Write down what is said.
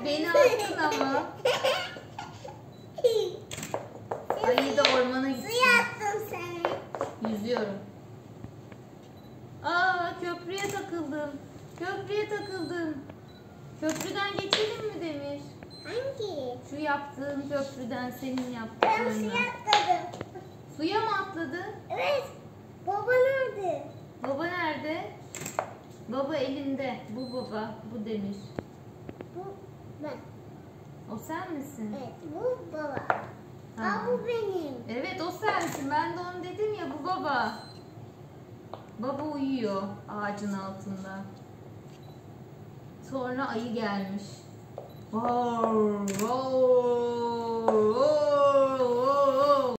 Beni attın ama. Ayı da ormana gitti. Suya attım seni. Yüzüyorum. Aa, köprüye takıldım. Köprüye takıldım. Köprüden geçelim mi Demir? Hangi? Şu yaptığın köprüden, senin Ben suya yaptıklarından. atladım. Suya mı atladı? Evet. Baba nerede? Baba nerede? Baba elinde. Bu baba, bu Demir. Bu ben. O sen misin? Evet, bu baba. Tamam. Aa, bu benim. Evet, o sensin. Ben de onu dedim ya, bu baba. Baba uyuyor ağacın altında. Sonra ayı gelmiş. Wow, wow.